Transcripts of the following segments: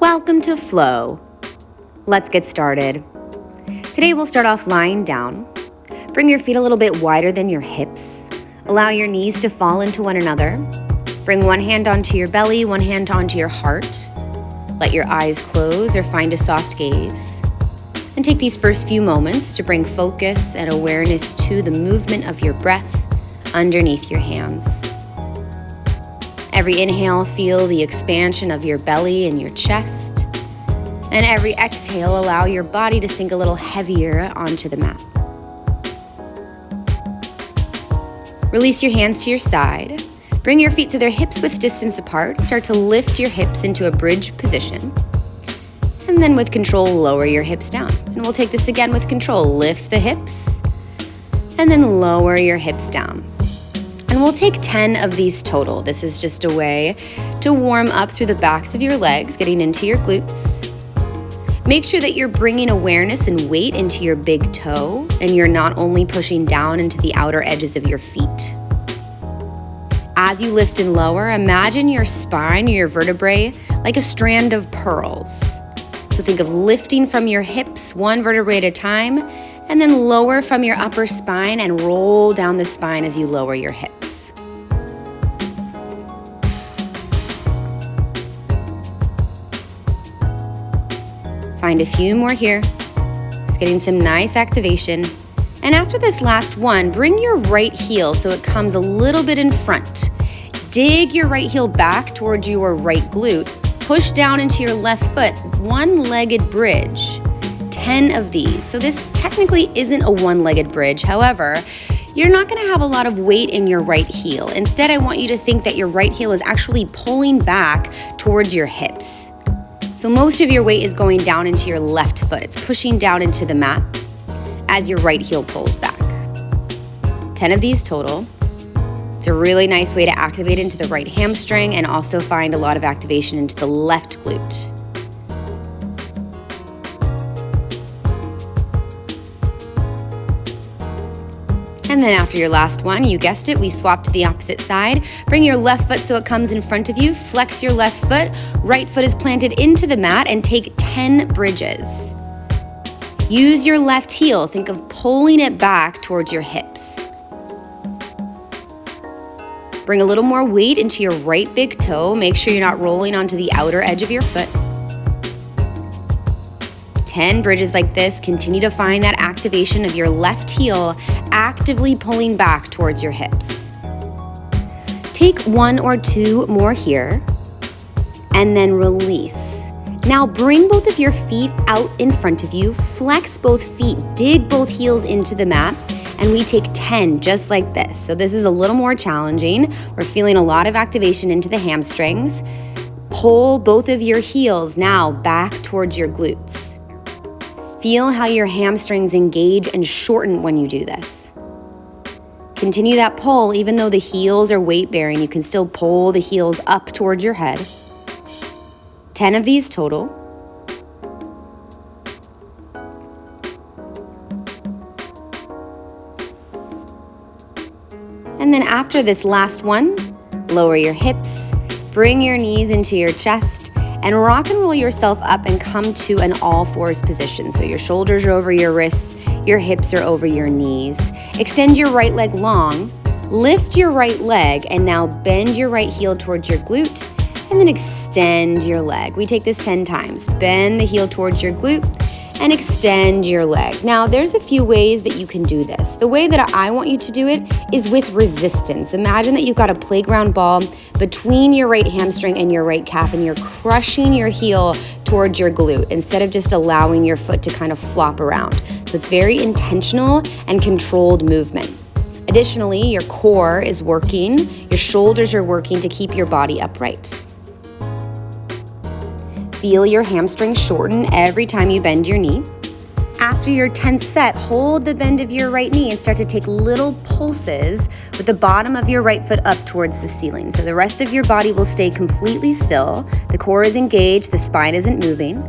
Welcome to Flow. Let's get started. Today we'll start off lying down. Bring your feet a little bit wider than your hips. Allow your knees to fall into one another. Bring one hand onto your belly, one hand onto your heart. Let your eyes close or find a soft gaze. And take these first few moments to bring focus and awareness to the movement of your breath underneath your hands. Every inhale, feel the expansion of your belly and your chest. And every exhale, allow your body to sink a little heavier onto the mat. Release your hands to your side. Bring your feet to their hips width distance apart. Start to lift your hips into a bridge position. And then with control, lower your hips down. And we'll take this again with control. Lift the hips and then lower your hips down. And we'll take 10 of these total. This is just a way to warm up through the backs of your legs, getting into your glutes. Make sure that you're bringing awareness and weight into your big toe, and you're not only pushing down into the outer edges of your feet. As you lift and lower, imagine your spine, your vertebrae, like a strand of pearls. So think of lifting from your hips, one vertebrae at a time, and then lower from your upper spine and roll down the spine as you lower your hips. Find a few more here. Just getting some nice activation. And after this last one, bring your right heel so it comes a little bit in front. Dig your right heel back towards your right glute. Push down into your left foot, one-legged bridge. 10 of these. So this technically isn't a one-legged bridge. However, you're not going to have a lot of weight in your right heel. Instead, I want you to think that your right heel is actually pulling back towards your hips. So most of your weight is going down into your left foot. It's pushing down into the mat as your right heel pulls back. 10 of these total. It's a really nice way to activate into the right hamstring and also find a lot of activation into the left glute. And then after your last one, you guessed it, we swap to the opposite side. Bring your left foot so it comes in front of you. Flex your left foot. Right foot is planted into the mat and take 10 bridges. Use your left heel. Think of pulling it back towards your hips. Bring a little more weight into your right big toe. Make sure you're not rolling onto the outer edge of your foot. 10 bridges like this. Continue to find that activation of your left heel actively pulling back towards your hips. Take 1 or 2 more here and then release. Now bring both of your feet out in front of you, flex both feet, dig both heels into the mat, and we take 10 just like this. So this is a little more challenging. We're feeling a lot of activation into the hamstrings. Pull both of your heels now back towards your glutes. Feel how your hamstrings engage and shorten when you do this. Continue that pull. Even though the heels are weight-bearing, you can still pull the heels up towards your head. 10 of these total. And then after this last one, lower your hips, bring your knees into your chest, and rock and roll yourself up and come to an all-fours position. So your shoulders are over your wrists, your hips are over your knees. Extend your right leg long, lift your right leg, and now bend your right heel towards your glute, and then extend your leg. We take this 10 times. Bend the heel towards your glute and extend your leg. Now, there's a few ways that you can do this. The way that I want you to do it is with resistance. Imagine that you've got a playground ball between your right hamstring and your right calf, and you're crushing your heel towards your glute instead of just allowing your foot to kind of flop around. So it's very intentional and controlled movement. Additionally, your core is working, your shoulders are working to keep your body upright. Feel your hamstring shorten every time you bend your knee. After your 10th set, hold the bend of your right knee and start to take little pulses with the bottom of your right foot up towards the ceiling. So the rest of your body will stay completely still. The core is engaged, the spine isn't moving.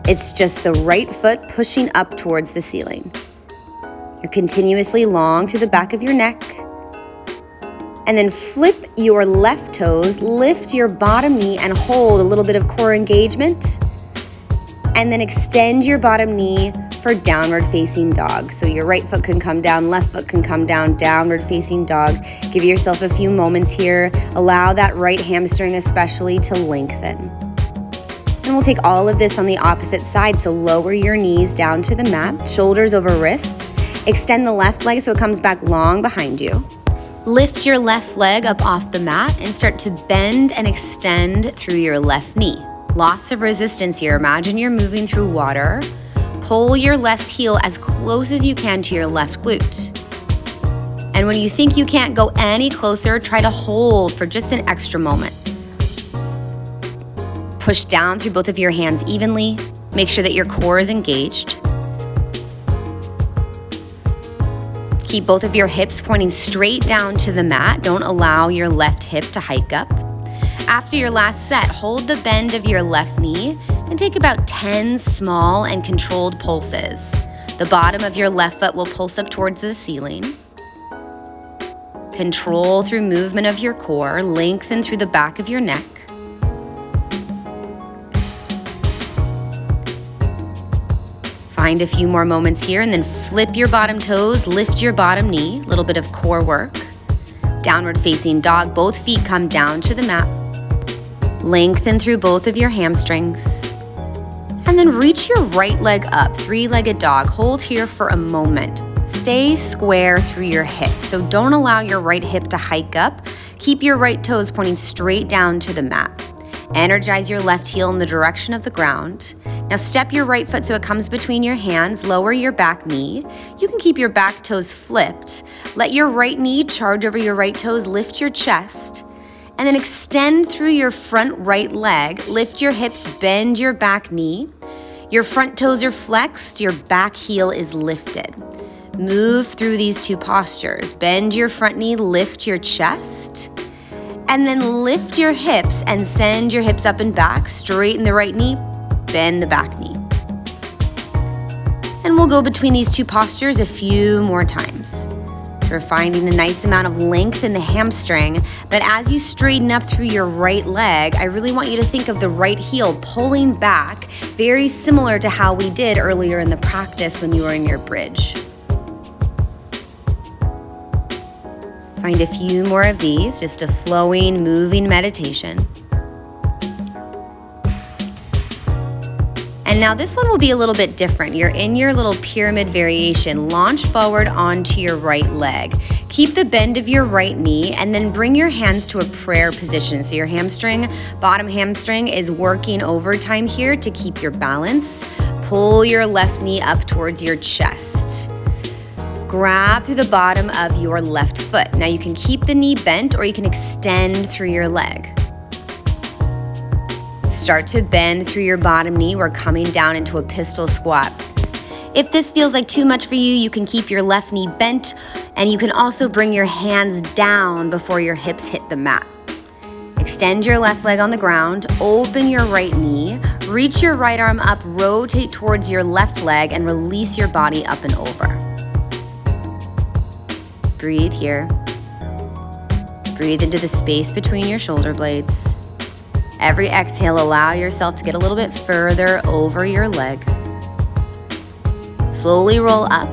It's just the right foot pushing up towards the ceiling. You're continuously long through the back of your neck. And then flip your left toes, lift your bottom knee and hold a little bit of core engagement. And then extend your bottom knee for downward facing dog. So your right foot can come down, left foot can come down, downward facing dog. Give yourself a few moments here. Allow that right hamstring especially to lengthen. And we'll take all of this on the opposite side. So lower your knees down to the mat, shoulders over wrists. Extend the left leg so it comes back long behind you. Lift your left leg up off the mat and start to bend and extend through your left knee. Lots of resistance here. Imagine you're moving through water. Pull your left heel as close as you can to your left glute. And when you think you can't go any closer, try to hold for just an extra moment. Push down through both of your hands evenly. Make sure that your core is engaged. Keep both of your hips pointing straight down to the mat. Don't allow your left hip to hike up. After your last set, hold the bend of your left knee and take about 10 small and controlled pulses. The bottom of your left foot will pulse up towards the ceiling. Control through movement of your core, lengthen through the back of your neck. Find a few more moments here and then flip your bottom toes, lift your bottom knee, a little bit of core work. Downward facing dog, both feet come down to the mat. Lengthen through both of your hamstrings. And then reach your right leg up, three-legged dog. Hold here for a moment. Stay square through your hips. So don't allow your right hip to hike up. Keep your right toes pointing straight down to the mat. Energize your left heel in the direction of the ground. Now step your right foot so it comes between your hands. Lower your back knee. You can keep your back toes flipped. Let your right knee charge over your right toes. Lift your chest. And then extend through your front right leg. Lift your hips, bend your back knee. Your front toes are flexed, your back heel is lifted. Move through these two postures. Bend your front knee, lift your chest. And then lift your hips and send your hips up and back. Straighten the right knee, bend the back knee. And we'll go between these two postures a few more times. We're finding a nice amount of length in the hamstring, but as you straighten up through your right leg, I really want you to think of the right heel pulling back, very similar to how we did earlier in the practice when you were in your bridge. Find a few more of these, just a flowing, moving meditation. And now this one will be a little bit different. You're in your little pyramid variation. Launch forward onto your right leg. Keep the bend of your right knee and then bring your hands to a prayer position. So your hamstring, bottom hamstring is working overtime here to keep your balance. Pull your left knee up towards your chest. Grab through the bottom of your left foot. Now you can keep the knee bent or you can extend through your leg. Start to bend through your bottom knee. We're coming down into a pistol squat. If this feels like too much for you, you can keep your left knee bent and you can also bring your hands down before your hips hit the mat. Extend your left leg on the ground, open your right knee, reach your right arm up, rotate towards your left leg and release your body up and over. Breathe here. Breathe into the space between your shoulder blades. Every exhale, allow yourself to get a little bit further over your leg. Slowly roll up.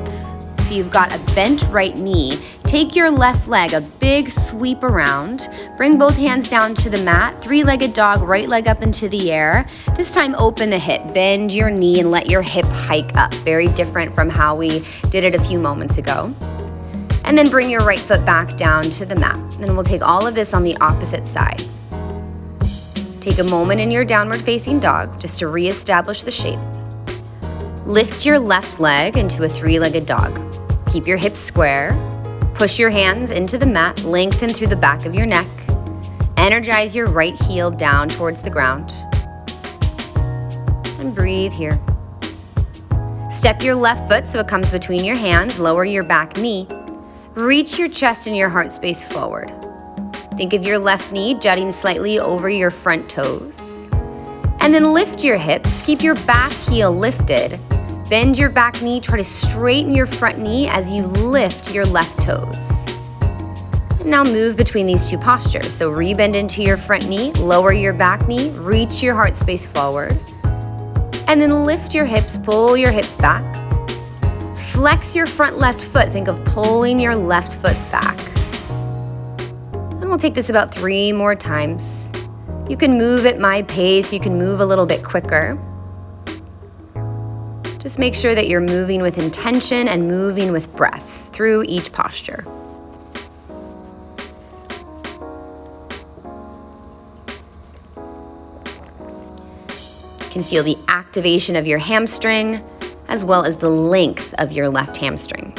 So you've got a bent right knee. Take your left leg, a big sweep around. Bring both hands down to the mat. Three-legged dog, right leg up into the air. This time open the hip, bend your knee and let your hip hike up. Very different from how we did it a few moments ago. And then bring your right foot back down to the mat. And then we'll take all of this on the opposite side. Take a moment in your downward facing dog just to reestablish the shape. Lift your left leg into a three-legged dog. Keep your hips square. Push your hands into the mat, lengthen through the back of your neck. Energize your right heel down towards the ground. And breathe here. Step your left foot so it comes between your hands, lower your back knee. Reach your chest and your heart space forward. Think of your left knee jutting slightly over your front toes. And then lift your hips, keep your back heel lifted. Bend your back knee, try to straighten your front knee as you lift your left toes. And now move between these two postures. So rebend into your front knee, lower your back knee, reach your heart space forward. And then lift your hips, pull your hips back. Flex your front left foot. Think of pulling your left foot back. And we'll take this about 3 more times. You can move at my pace. You can move a little bit quicker. Just make sure that you're moving with intention and moving with breath through each posture. You can feel the activation of your hamstring as well as the length of your left hamstring.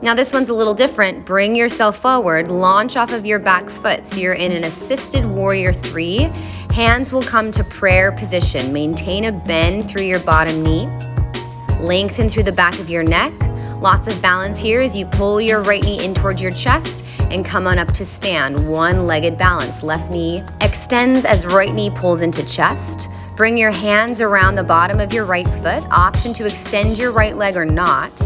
Now this one's a little different. Bring yourself forward, launch off of your back foot. So you're in an assisted warrior 3. Hands will come to prayer position. Maintain a bend through your bottom knee. Lengthen through the back of your neck. Lots of balance here as you pull your right knee in towards your chest and come on up to stand. One-legged balance. Left knee extends as right knee pulls into chest. Bring your hands around the bottom of your right foot. Option to extend your right leg or not.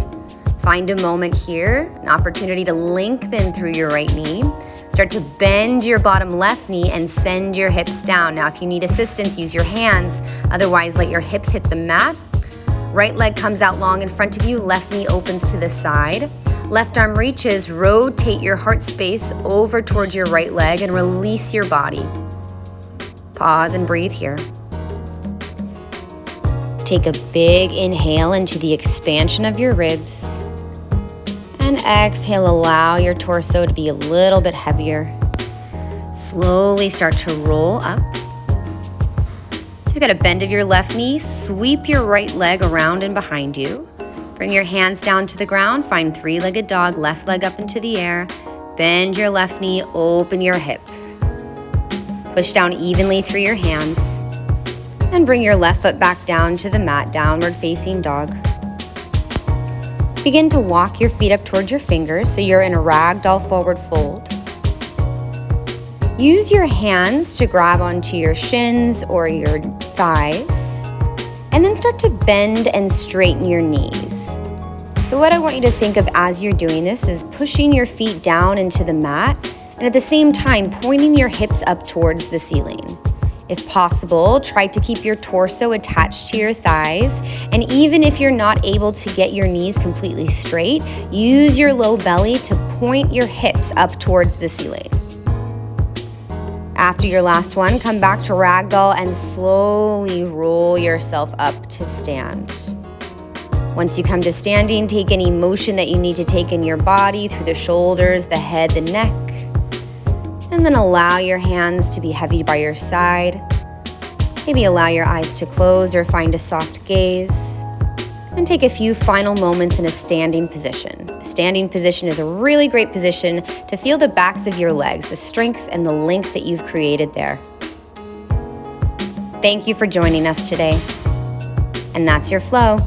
Find a moment here, an opportunity to lengthen through your right knee. Start to bend your bottom left knee and send your hips down. Now, if you need assistance, use your hands. Otherwise, let your hips hit the mat. Right leg comes out long in front of you. Left knee opens to the side. Left arm reaches. Rotate your heart space over towards your right leg and release your body. Pause and breathe here. Take a big inhale into the expansion of your ribs. And exhale, allow your torso to be a little bit heavier. Slowly start to roll up. So you've got a bend of your left knee, sweep your right leg around and behind you. Bring your hands down to the ground, find 3-legged dog, left leg up into the air. Bend your left knee, open your hip. Push down evenly through your hands. And bring your left foot back down to the mat, downward facing dog. Begin to walk your feet up towards your fingers so you're in a ragdoll forward fold. Use your hands to grab onto your shins or your thighs, and then start to bend and straighten your knees. So what I want you to think of as you're doing this is pushing your feet down into the mat, and at the same time pointing your hips up towards the ceiling. If possible, try to keep your torso attached to your thighs, and even if you're not able to get your knees completely straight, use your low belly to point your hips up towards the ceiling. After your last one, come back to ragdoll and slowly roll yourself up to stand. Once you come to standing, take any motion that you need to take in your body through the shoulders, the head, the neck. And then allow your hands to be heavy by your side. Maybe allow your eyes to close or find a soft gaze. And take a few final moments in a standing position. A standing position is a really great position to feel the backs of your legs, the strength and the length that you've created there. Thank you for joining us today. And that's your flow.